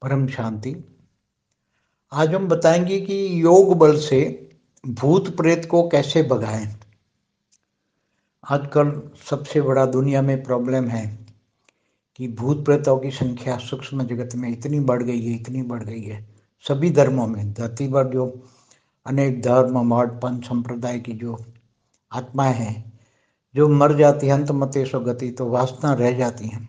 परम शांति। आज हम बताएंगे कि योग बल से भूत प्रेत को कैसे भगाएं। आजकल सबसे बड़ा दुनिया में प्रॉब्लम है कि भूत प्रेतों की संख्या सूक्ष्म जगत में इतनी बढ़ गई है। सभी धर्मों में धरती पर जो अनेक धर्म मठ पंथ संप्रदाय की जो आत्माएं हैं जो मर जाती हैं, अंतमतेषु गति, तो वासना रह जाती हैं।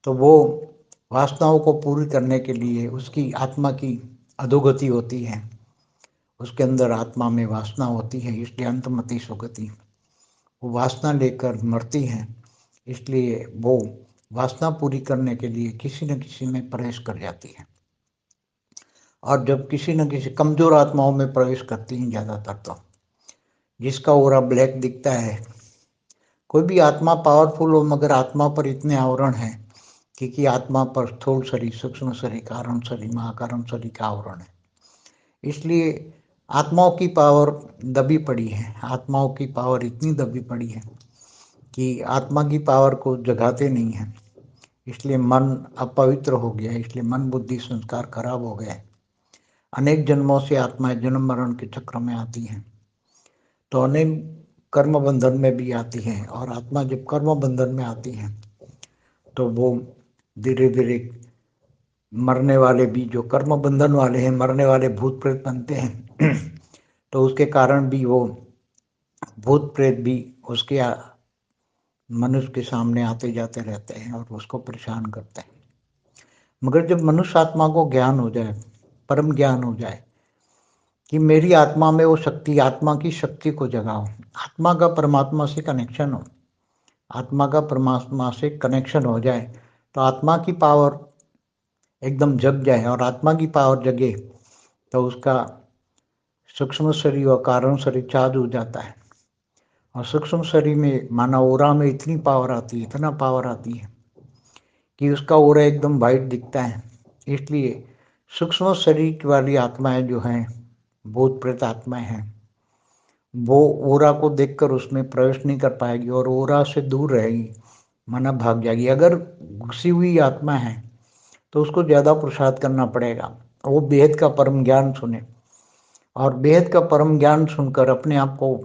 तो वो वासनाओं को पूरी करने के लिए उसकी आत्मा की अधोगति होती है, उसके अंदर आत्मा में वासना होती है, इसलिए अंतमति सुगति। वो वासना लेकर मरती हैं, इसलिए वो वासना पूरी करने के लिए किसी न किसी में प्रवेश कर जाती है। और जब किसी न किसी कमजोर आत्माओं में प्रवेश करती हैं ज़्यादातर, तो जिसका ओरा ब्लैक दिखता है, कोई भी आत्मा पावरफुल हो मगर आत्मा पर इतने आवरण है कि आत्मा पर स्थूल शरीर, सूक्ष्म शरीर, कारण शरीर, महाकारण शरीर का आवरण है। इसलिए आत्माओं की पावर दबी पड़ी है। आत्माओं की पावर इतनी दबी पड़ी है कि आत्मा की पावर को जगाते नहीं है। इसलिए मन अपवित्र हो गया, इसलिए मन बुद्धि संस्कार खराब हो गए। अनेक जन्मों से आत्माएं जन्म मरण के चक्र में आती हैं, तो अनेक कर्म बंधन में भी आती हैं। और आत्मा जब कर्म बंधन में आती है तो वो धीरे धीरे मरने वाले भी, जो कर्म बंधन वाले हैं, मरने वाले भूत प्रेत बनते हैं। तो उसके कारण भी वो भूत प्रेत भी उसके मनुष्य के सामने आते जाते रहते हैं और उसको परेशान करते हैं। मगर जब मनुष्य आत्मा को ज्ञान हो जाए, परम ज्ञान हो जाए कि मेरी आत्मा में वो शक्ति, आत्मा की शक्ति को जगाओ, आत्मा का परमात्मा से कनेक्शन हो, आत्मा का परमात्मा से कनेक्शन हो जाए, तो आत्मा की पावर एकदम जग जाए। और आत्मा की पावर जगे तो उसका सूक्ष्म शरीर और कारण शरीर चार्ज हो जाता है। और सूक्ष्म शरीर में माना ओरा में इतनी पावर आती है, इतना पावर आती है कि उसका ओरा एकदम वाइट दिखता है। इसलिए सूक्ष्म शरीर वाली आत्माएं जो हैं, भूत प्रेत आत्माएं हैं, वो ओरा को देखकर उसमें प्रवेश नहीं कर पाएगी और ओरा से दूर रहेगी, माना भाग जाएगी। अगर घुसी हुई आत्मा है तो उसको ज़्यादा पुरुषार्थ करना पड़ेगा, वो बेहद का परम ज्ञान सुने और बेहद का परम ज्ञान सुनकर अपने आप को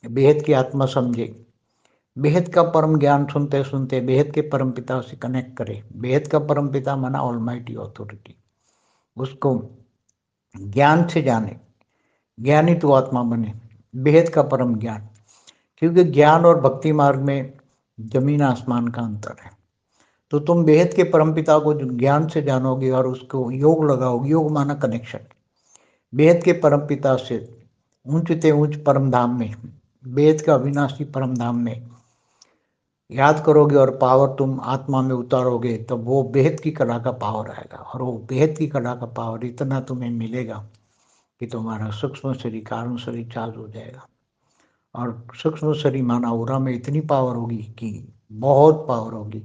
बेहद की आत्मा समझे। बेहद का परम ज्ञान सुनते सुनते बेहद के परम पिता से कनेक्ट करे। बेहद का परम पिता माना ऑलमाइटी अथॉरिटी, उसको ज्ञान से जाने, ज्ञानी तो आत्मा बने। बेहद का परम ज्ञान, क्योंकि ज्ञान और भक्ति मार्ग में जमीन आसमान का अंतर है। तो तुम बेहद के परम पिता को ज्ञान से जानोगे और उसको योग लगाओगे। योग माना कनेक्शन बेहद के परम पिता से ऊंचते ऊंच परम धाम में, बेहद का अविनाशी परम धाम में याद करोगे और पावर तुम आत्मा में उतारोगे, तब वो बेहद की कला का पावर आएगा। और वो बेहद की कला का पावर इतना तुम्हें मिलेगा कि तुम्हारा सूक्ष्म शरीर कारण शरीर चार्ज हो जाएगा। और सूक्ष्म शरीर माना ओरा में इतनी पावर होगी कि बहुत पावर होगी।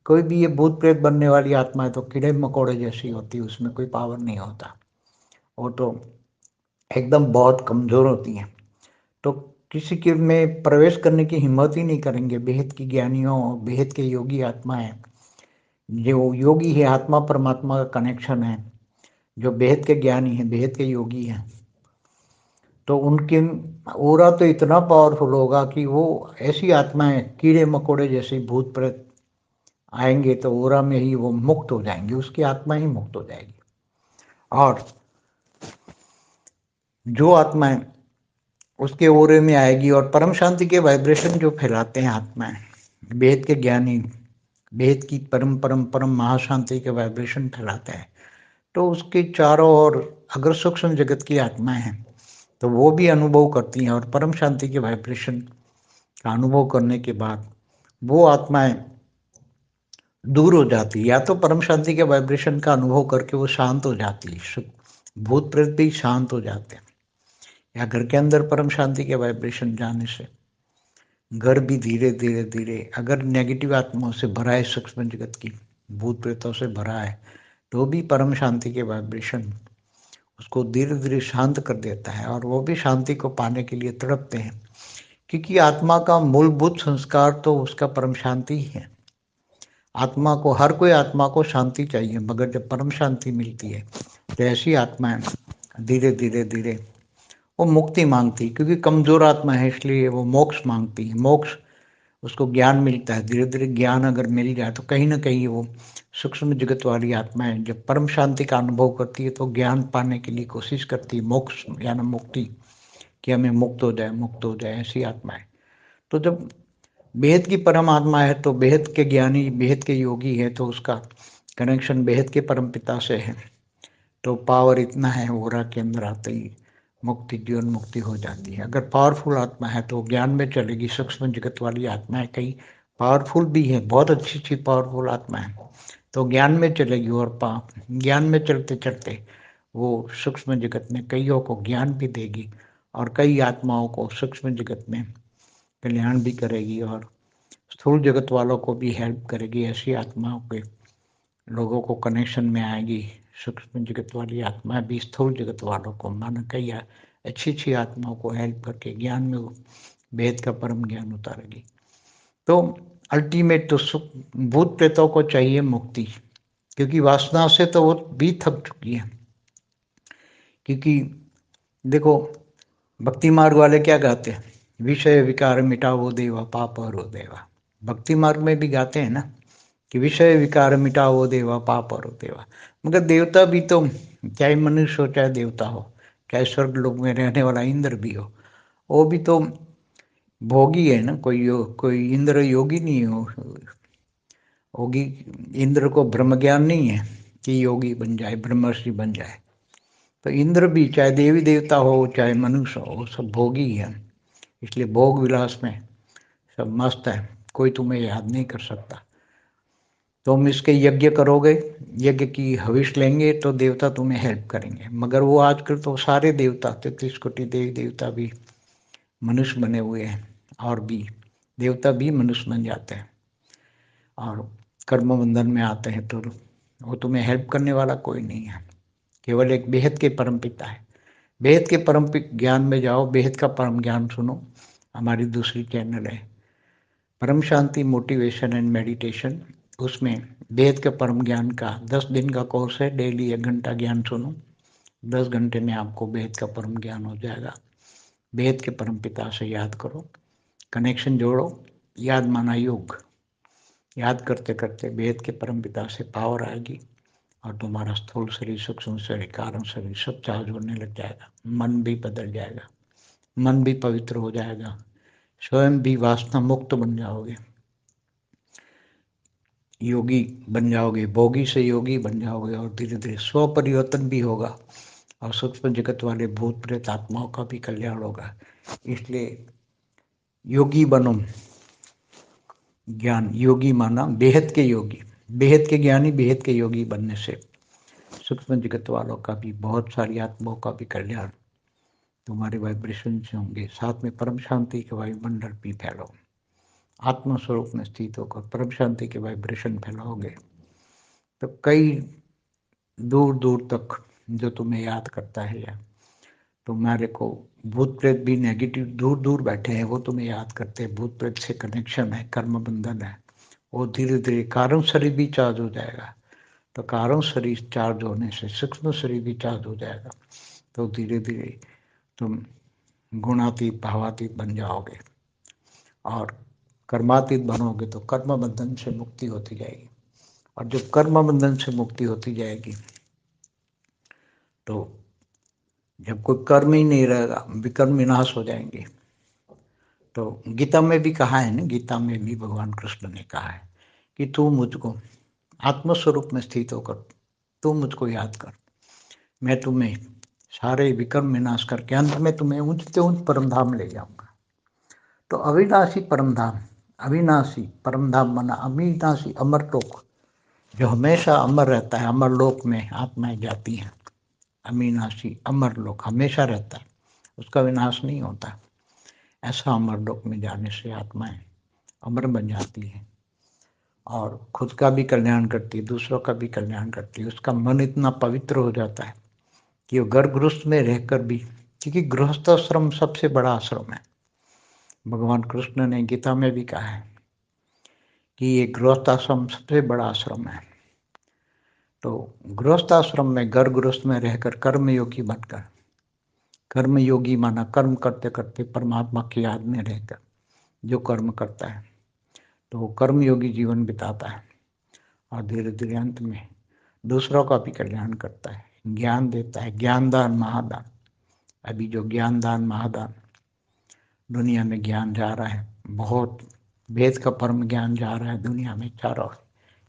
कोई भी ये भूत प्रेत बनने वाली आत्मा है तो कीड़े मकोड़े जैसी होती है, उसमें कोई पावर नहीं होता, वो तो एकदम बहुत कमजोर होती हैं। तो किसी के में प्रवेश करने की हिम्मत ही नहीं करेंगे। बेहद की ज्ञानियों, बेहद के योगी आत्माएं, जो योगी है, आत्मा परमात्मा का कनेक्शन है, जो बेहद के ज्ञानी हैं, बेहद के योगी हैं, तो उनके ओरा तो इतना पावरफुल होगा कि वो ऐसी आत्माएं कीड़े मकोड़े जैसे भूत प्रेत आएंगे तो ओरा में ही वो मुक्त हो जाएंगे, उसकी आत्मा ही मुक्त हो जाएगी। और जो आत्माएं उसके ओरे में आएगी और परम शांति के वाइब्रेशन जो फैलाते हैं आत्माएं, वेद के ज्ञानी, वेद की परम परम परम महाशांति के वाइब्रेशन फैलाते हैं, तो उसके चारों ओर अगर सूक्ष्म जगत की आत्माएं हैं तो वो भी अनुभव करती हैं। और परम शांति के वाइब्रेशन का अनुभव करने के बाद वो आत्माएं दूर हो जाती है, या तो परम शांति के वाइब्रेशन का अनुभव करके वो शांत हो जाती है, भूत प्रेत भी शांत हो जाते हैं। या घर के अंदर परम शांति के वाइब्रेशन जाने से घर भी धीरे धीरे धीरे, अगर नेगेटिव आत्माओं से भरा है, सूक्ष्म जगत की भूत प्रेतों से भरा है, तो भी परम शांति के वाइब्रेशन उसको धीरे धीरे शांत कर देता है। और वो भी शांति को पाने के लिए तड़पते हैं, क्योंकि आत्मा का मूलभूत संस्कार तो उसका परम शांति ही है। आत्मा को, हर कोई आत्मा को शांति चाहिए, मगर जब परम शांति मिलती है तो ऐसी आत्माएं धीरे धीरे धीरे वो मुक्ति मांगती, क्योंकि कमजोर आत्मा है इसलिए वो मोक्ष मांगती है। मोक्ष, उसको ज्ञान मिलता है, धीरे धीरे ज्ञान अगर मिल जाए तो कहीं ना कहीं वो सूक्ष्म जगत वाली आत्माएं जब परम शांति का अनुभव करती है तो ज्ञान पाने के लिए कोशिश करती है, मोक्ष यानी मुक्ति, कि हमें मुक्त हो जाए, मुक्त हो जाए, ऐसी आत्माएं। तो जब बेहद की परम आत्मा है तो बेहद के ज्ञानी, बेहद के योगी है, तो उसका कनेक्शन बेहद के परम पिता से है, तो पावर इतना है, ओरा के अंदर आते ही मुक्ति, जीवन मुक्ति हो जाती है। अगर पावरफुल आत्मा है तो ज्ञान में चलेगी। सूक्ष्म जगत वाली आत्माएं कई पावरफुल भी है, बहुत अच्छी अच्छी पावरफुल आत्मा है, तो ज्ञान में चलेगी, और ज्ञान में चलते चलते वो सूक्ष्म जगत में कईयों को ज्ञान भी देगी, और कई आत्माओं को सूक्ष्म जगत में कल्याण भी करेगी, और स्थूल जगत वालों को भी हेल्प करेगी। ऐसी आत्माओं के लोगों को कनेक्शन में आएगी। सूक्ष्म जगत वाली आत्मा भी स्थूल जगत वालों को, माना कई अच्छी अच्छी आत्माओं को हेल्प करके ज्ञान में वेद का परम ज्ञान उतारेगी। तो अल्टीमेट तो सुख, भूत प्रेतों को चाहिए मुक्ति, क्योंकि वासना से तो वो भी थक चुकी है। क्योंकि देखो, भक्ति मार्ग वाले क्या गाते हैं, विषय विकार मिटाओ देवा पाप हरो देवा। भक्ति मार्ग में भी गाते हैं ना कि विषय विकार मिटाओ देवा पाप हरो देवा। मगर देवता भी तो, चाहे मनुष्य हो चाहे देवता हो, चाहे स्वर्ग लोक में रहने वाला इंद्र भी हो, वो भी तो भोगी है ना। कोई इंद्र योगी नहीं हो। योगी, इंद्र को ब्रह्म ज्ञान नहीं है कि योगी बन जाए, ब्रह्मर्षि बन जाए। तो इंद्र भी, चाहे देवी देवता हो चाहे मनुष्य हो, सब भोगी है। इसलिए भोग विलास में सब मस्त है, कोई तुम्हें याद नहीं कर सकता। तुम इसके यज्ञ करोगे, यज्ञ की हविष लेंगे तो देवता तुम्हें हेल्प करेंगे। मगर वो आजकल तो सारे देवता, 33 कोटि देवी देवता भी मनुष्य बने हुए हैं, और भी देवता भी मनुष्य बन जाते हैं और कर्म बंधन में आते हैं, तो वो तुम्हें हेल्प करने वाला कोई नहीं है। केवल एक बेहद के परम पिता है। बेहद के परम ज्ञान में जाओ, बेहद का परम ज्ञान सुनो। हमारी दूसरी चैनल है परम शांति मोटिवेशन एंड मेडिटेशन, उसमें बेहद के परम ज्ञान का 10 दिन का कोर्स है। डेली 1 घंटा ज्ञान सुनो, 10 घंटे में आपको बेहद का परम ज्ञान हो जाएगा। बेहद के परम पिता से याद करो, कनेक्शन जोड़ो, याद माना योग। याद करते करते बेहद के परम पिता से पावर आएगी, और तुम्हारा स्थूल शरीर, सूक्ष्म शरीर, कारण शरीर सब चार्ज होने लग जाएगा। मन भी बदल जाएगा, मन भी पवित्र हो जाएगा, स्वयं भी वासना मुक्त बन जाओगे, योगी बन जाओगे, भोगी से योगी बन जाओगे, और धीरे धीरे स्व परिवर्तन भी होगा, और सूक्ष्म जगत वाले भूत प्रेत आत्माओं का भी कल्याण होगा। इसलिए योगी बनो। ज्ञान योगी माना बेहद के योगी, बेहद के ज्ञानी, बेहद के योगी बनने से सूक्ष्म जगत वालों का भी, बहुत सारी आत्माओं का भी कल्याण तुम्हारे वाइब्रेशन से होंगे। साथ में परम शांति के वायुमंडल भी फैलो। आत्म स्वरूप में स्थित होकर परम शांति के वाइब्रेशन फैलाओगे तो कई दूर दूर तक जो तुम्हें याद करता है, या तुम्हारे को भूत प्रेत भी नेगेटिव दूर दूर बैठे हैं, वो तुम्हें याद करते हैं। भूत प्रेत से कनेक्शन है, कर्म बंधन है, वो धीरे धीरे कारण शरीर भी चार्ज हो जाएगा। तो कारण शरीर चार्ज होने से सूक्ष्म शरीर भी चार्ज हो जाएगा, तो धीरे धीरे तुम गुणातीत भावातीत बन जाओगे, और कर्मातीत बनोगे तो कर्म बंधन से मुक्ति होती जाएगी। और जब कर्म बंधन से मुक्ति होती जाएगी तो जब कोई कर्म ही नहीं रहेगा, विकर्म विनाश हो जाएंगे। तो गीता में भी कहा है ना, गीता में भी भगवान कृष्ण ने कहा है कि तू मुझको आत्मस्वरूप में स्थित होकर तू मुझको याद कर, मैं तुम्हें सारे विकर्म विनाश करके अंत में तुम्हें ऊंचते ऊंच परम धाम ले जाऊंगा। तो अविनाशी परम धाम, अविनाशी परम धाम माना अविनाशी अमर लोक, जो हमेशा अमर रहता है। अमर लोक में आत्माएं जाती हैं, अविनाशी अमर लोक हमेशा रहता है, उसका विनाश नहीं होता। ऐसा अमर लोक में जाने से आत्माएं अमर बन जाती है, और खुद का भी कल्याण करती है, दूसरों का भी कल्याण करती है। उसका मन इतना पवित्र हो जाता है कि वो गर्भगृह में रहकर भी, क्योंकि गृहस्थ आश्रम सबसे बड़ा आश्रम है। भगवान कृष्ण ने गीता में भी कहा है कि ये गृहस्थ आश्रम सबसे बड़ा आश्रम है। तो गृहस्थ आश्रम में घर गृहस्थ में रहकर कर्मयोगी बनकर, कर्मयोगी माना कर्म करते करते परमात्मा की याद में रहकर जो कर्म करता है तो वो कर्मयोगी जीवन बिताता है और धीरे धीरे अंत में दूसरों का भी कल्याण करता है, ज्ञान देता है, ज्ञानदान महादान। अभी जो ज्ञानदान महादान दुनिया में ज्ञान जा रहा है, बहुत वेद का परम ज्ञान जा रहा है दुनिया में चारों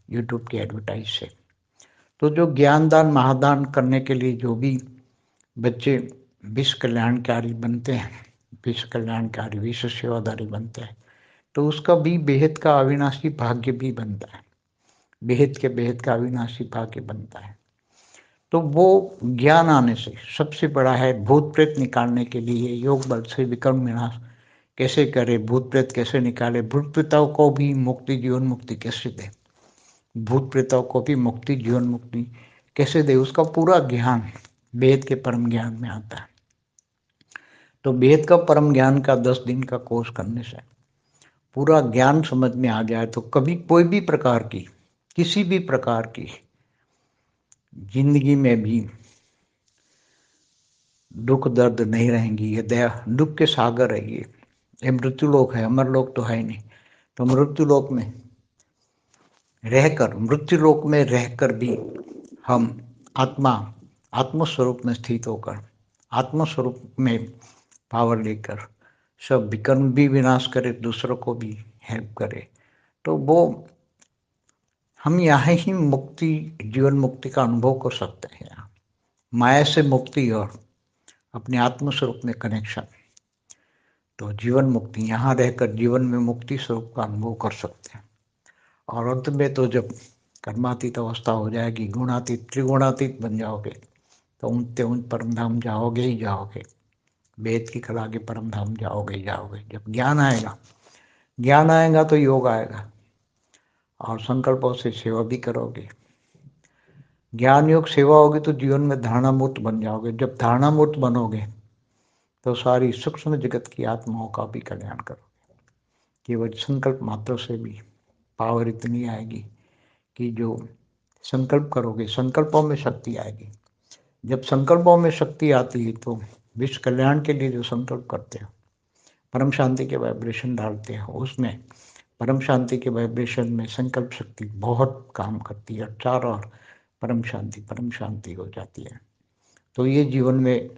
यूट्यूब के एडवर्टाइज से। तो जो ज्ञानदान महादान करने के लिए जो भी बच्चे विश्व कल्याणकारी बनते हैं, विश्व कल्याणकारी विश्व सेवादारी बनते हैं, तो उसका भी बेहद का अविनाशी भाग्य भी बनता है, बेहद के बेहद का अविनाशी भाग्य बनता है। तो वो ज्ञान आने से सबसे बड़ा है भूत प्रेत निकालने के लिए योग बल से विकर्म विनाश कैसे करे, भूत प्रेत कैसे निकाले, भूत प्रेतों को भी मुक्ति जीवन मुक्ति कैसे दे, भूत प्रेतों को भी मुक्ति जीवन मुक्ति कैसे दे, उसका पूरा ज्ञान वेद के परम ज्ञान में आता है। तो वेद का परम ज्ञान का 10 दिन का कोर्स करने से पूरा ज्ञान समझ में आ जाए तो कभी कोई भी प्रकार की किसी भी प्रकार की जिंदगी में भी दुख दर्द नहीं रहेंगी। ये दया दुख के सागर है, ये मृत्यु लोक है, अमर लोक तो है नहीं। तो मृत्यु लोक में रहकर, मृत्यु लोक में रहकर भी हम आत्मा आत्मस्वरूप में स्थित होकर आत्मस्वरूप में पावर लेकर सब विकर्म भी विनाश करे, दूसरों को भी हेल्प करे। तो वो हम यहाँ ही मुक्ति जीवन मुक्ति का अनुभव कर सकते हैं। माया से मुक्ति और अपने आत्मस्वरूप में कनेक्शन, तो जीवन मुक्ति यहाँ रहकर जीवन में मुक्ति स्वरूप का अनुभव कर सकते हैं। और अंत में तो जब कर्मातीत अवस्था हो जाएगी, गुणातीत त्रिगुणातीत बन जाओगे तो ऊंचते ऊंच परम धाम जाओगे ही जाओगे, वेद की कला के परम धाम जाओगे ही जाओगे। जब ज्ञान आएगा तो योग आएगा और संकल्पों से सेवा भी करोगे। ज्ञान योग सेवा होगी तो जीवन में धारणा मुक्त बन जाओगे। जब धारणा मुक्त बनोगे तो सारी सूक्ष्म जगत की आत्माओं का भी कल्याण करोगे। केवल संकल्प मात्र से भी पावर इतनी आएगी कि जो संकल्प करोगे संकल्पों में शक्ति आएगी। जब संकल्पों में शक्ति आती है तो विश्व कल्याण के लिए जो संकल्प करते हो, परम शांति के वाइब्रेशन डालते हो, उसमें परम शांति के वाइब्रेशन में संकल्प शक्ति बहुत काम करती है, चारों ओर परम शांति हो जाती है। तो ये जीवन में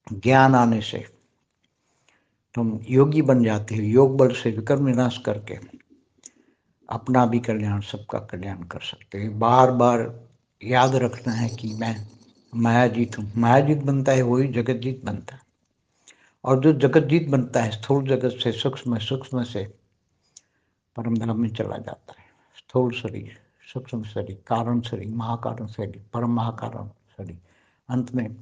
ज्ञान आने से तुम योगी बन जाते हो, योग बल से विकर्म विनाश करके अपना भी कल्याण सबका कल्याण कर सकते हो। बार बार याद रखना है कि मैं मायाजीत हूँ। मायाजीत बनता है वही जगतजीत बनता है, और जो जगतजीत बनता है स्थूल जगत से सूक्ष्म से परम धाम में चला जाता है। स्थूल शरीर, सूक्ष्म शरीर, कारण शरीर, महाकारण शरीर, परम महाकारण शरीर, अंत में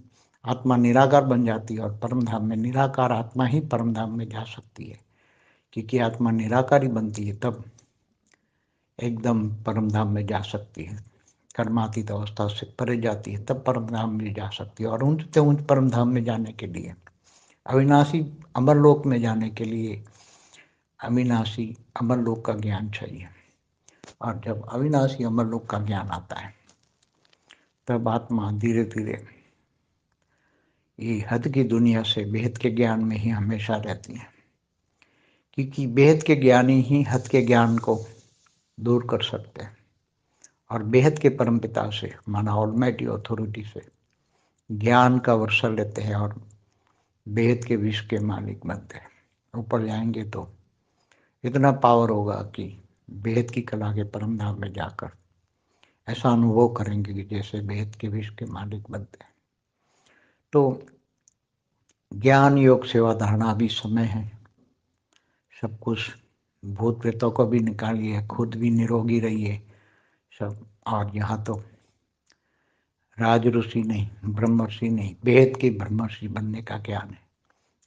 आत्मा निराकार बन जाती है और परम धाम में निराकार आत्मा ही परम धाम में जा सकती है। क्योंकि आत्मा निराकारी बनती है तब एकदम परम धाम में जा सकती है, कर्मातीत अवस्था से परे जाती है तब परम धाम में जा सकती है। और ऊंच ऊंच परम धाम में जाने के लिए, अविनाशी अमरलोक में जाने के लिए अविनाशी अमरलोक का ज्ञान चाहिए। और जब अविनाशी अमरलोक का ज्ञान आता है तब आत्मा धीरे धीरे ये हद की दुनिया से बेहद के ज्ञान में ही हमेशा रहती है। क्योंकि बेहद के ज्ञानी ही हद के ज्ञान को दूर कर सकते हैं और बेहद के परमपिता से माना ऑलमाइटी अथॉरिटी से ज्ञान का वर्षा लेते हैं और बेहद के विश्व के मालिक बनते हैं। ऊपर जाएंगे तो इतना पावर होगा कि बेहद की कला के परम धाम में जाकर ऐसा अनुभव करेंगे कि जैसे बेहद के विश्व के मालिक बनते हैं। तो ज्ञान योग सेवा धारणा भी समय है, सब कुछ भूत प्रेतों को भी निकालिए, खुद भी निरोगी रहिए सब। और यहाँ तो राज ऋषि नहीं, ब्रह्मर्षि नहीं, बेहद के ब्रह्मर्षि बनने का ज्ञान है।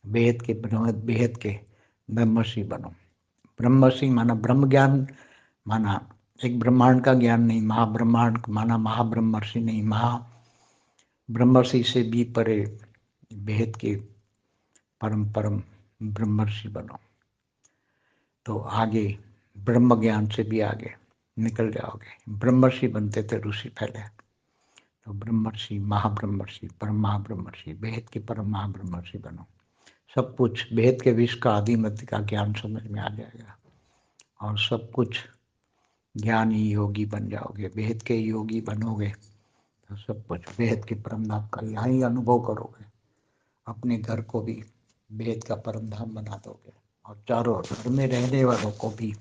बेहद के ब्रह्मर्षि बनो। ब्रह्मर्षि माना ब्रह्म ज्ञान, माना एक ब्रह्मांड का ज्ञान नहीं, महाब्रह्मांड माना महाब्रह्मर्षि नहीं, महाब्रह्मर्षि से भी परे बेहद के परम परम ब्रह्मर्षि बनो। तो आगे ब्रह्म ज्ञान से भी आगे निकल जाओगे। ब्रह्मर्षि बनते थे ऋषि पहले, तो ब्रह्मर्षि, महाब्रह्मर्षि, परम महाब्रह्मर्षि, वेद के परम महाब्रह्मर्षि बनो। सब कुछ वेद के विश्व का आदि मध्य का ज्ञान समझ में आ जाएगा और सब कुछ ज्ञानी योगी बन जाओगे। वेद के योगी बनोगे तो सब कुछ वेद के परम धाम का यहाँ ही अनुभव करोगे। अपने घर को भी वेद का परम धाम बना दोगे और चारों घर में रहने वालों को भी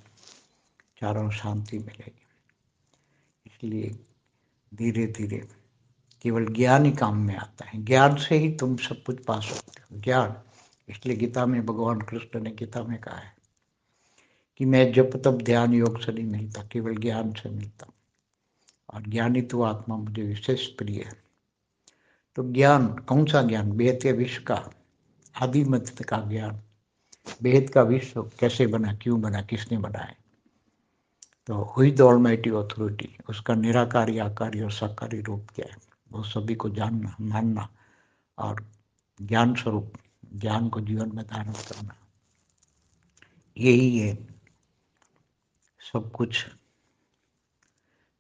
चारों शांति मिलेगी। इसलिए धीरे धीरे केवल ज्ञान ही काम में आता है। ज्ञान से ही तुम सब कुछ पा सकते हो। ज्ञान, इसलिए गीता में भगवान कृष्ण ने गीता में कहा है कि मैं जब तब ध्यान योग से नहीं मिलता, केवल ज्ञान से मिलता, और ज्ञानी तो आत्मा मुझे विशेष प्रिय है। तो ज्ञान, कौन सा ज्ञान? वेद के विश्व का आदि मध्य का ज्ञान। वेद का विश्व कैसे बना, क्यों बना, किसने बनाया? तो हुई द ऑलमाइटी अथॉरिटी, उसका निराकारी, आकारी और साकारी रूप क्या है, वो सभी को जानना, मानना और ज्ञान स्वरूप ज्ञान को जीवन में धारण करना, यही है सब कुछ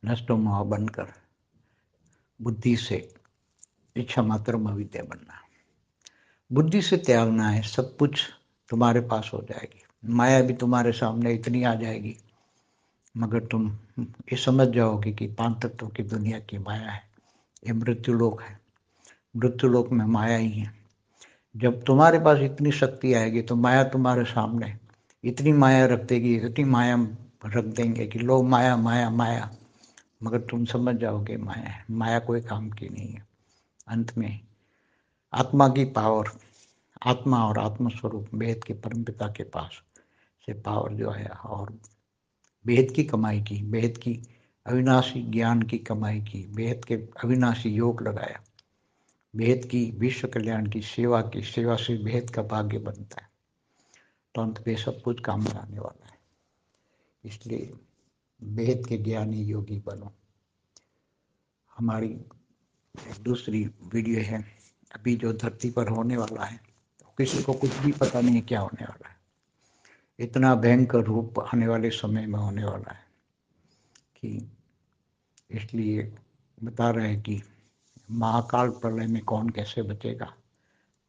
नष्टो मोह बनकर बुद्धि से इच्छा मात्र अविद्या बनना। बुद्धि से त्यागना है, सब कुछ तुम्हारे पास हो जाएगी। माया भी तुम्हारे सामने इतनी आ जाएगी, मगर तुम ये समझ जाओगे कि पांच तत्वों की दुनिया की माया है, ये मृत्यु लोक है, मृत्यु लोक में माया ही है। जब तुम्हारे पास इतनी शक्ति आएगी तो माया तुम्हारे सामने इतनी माया रख देगी, इतनी माया रख देंगे कि लो माया माया माया, मगर तुम समझ जाओगे माया है, माया कोई काम की नहीं है। अंत में आत्मा की पावर, आत्मा और आत्मस्वरूप वेद के परमपिता के पास से पावर जो आया और वेद की कमाई की, वेद की अविनाशी ज्ञान की कमाई की, वेद के अविनाशी योग लगाया, वेद की विश्व कल्याण की सेवा की, सेवा से वेद का भाग्य बनता है, तो अंत में सब कुछ काम में आने वाला है। इसलिए वेद के ज्ञानी योगी बनो। हमारी दूसरी वीडियो है अभी जो धरती पर होने वाला है, तो किसी को कुछ भी पता नहीं क्या होने वाला है। इतना भयंकर रूप आने वाले समय में होने वाला है कि इसलिए बता रहे हैं कि महाकाल प्रलय में कौन कैसे बचेगा।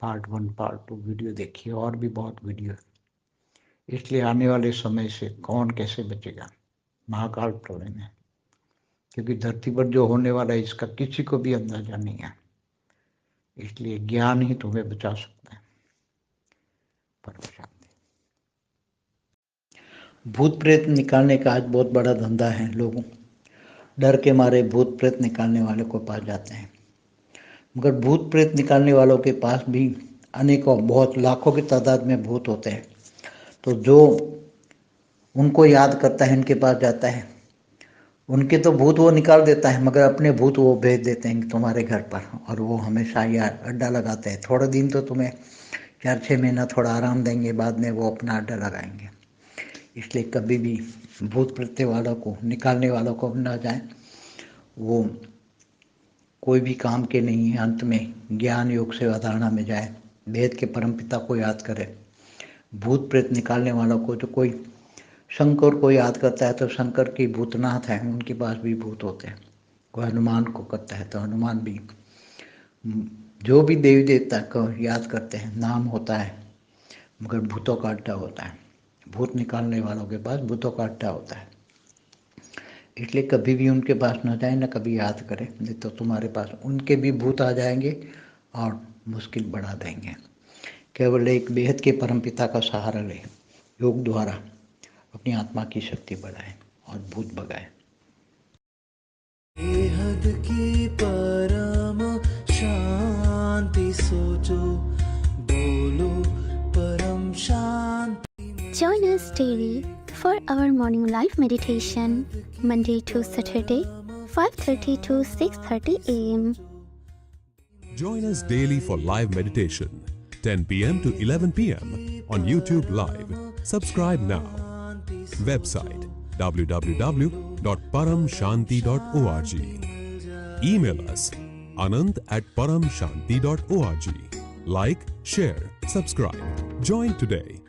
पार्ट 1 पार्ट 2 वीडियो देखिए, और भी बहुत वीडियो है। इसलिए आने वाले समय से कौन कैसे बचेगा महाकाल प्रलय में, क्योंकि धरती पर जो होने वाला है इसका किसी को भी अंदाजा नहीं है। इसलिए ज्ञान ही तुम्हें बचा सकता है। परम शांति। भूत प्रेत निकालने का आज बहुत बड़ा धंधा है। लोगों डर के मारे भूत प्रेत निकालने वाले को पास जाते हैं, मगर भूत प्रेत निकालने वालों के पास भी अनेकों, बहुत लाखों की तादाद में भूत होते हैं। तो जो उनको याद करता है, इनके पास जाता है, उनके तो भूत वो निकाल देता है, मगर अपने भूत वो भेज देते हैं तुम्हारे घर पर, और वो हमेशा ही अड्डा लगाते हैं। थोड़े दिन तो तुम्हें 4-6 महीना थोड़ा आराम देंगे, बाद में वो अपना अड्डा लगाएंगे। इसलिए कभी भी भूत प्रेत वालों को, निकालने वालों को ना जाए, वो कोई भी काम के नहीं है। अंत में ज्ञान योग से अवधारणा में जाए, वेद के परमपिता को याद करे। भूत प्रेत निकालने वालों को, जो कोई शंकर को याद करता है तो शंकर की भूतनाथ है, उनके पास भी भूत होते हैं। कोई हनुमान को करता है तो हनुमान भी, जो भी देवी देवता को याद करते हैं नाम होता है, मगर भूतों का अड्डा होता है। भूत निकालने वालों के पास भूतों का अड्डा होता है। इसलिए कभी भी उनके पास न जाए, न कभी याद करें, नहीं तो तुम्हारे पास उनके भी भूत आ जाएंगे और मुश्किल बढ़ा देंगे। केवल एक बेहद के परमपिता का सहारा ले, योग द्वारा अपनी आत्मा की शक्ति बढ़ाए और भूत भगाए। बेहद की परम शांति सोचो, बोलो परम शांति। Join us daily for our morning live meditation, Monday to Saturday, 5:30 to 6:30 a.m. Join us daily for live meditation, 10 p.m. to 11 p.m. on YouTube Live. Subscribe now. Website www.paramshanti.org. Email us anand@paramshanti.org. Like, share, subscribe. Join today.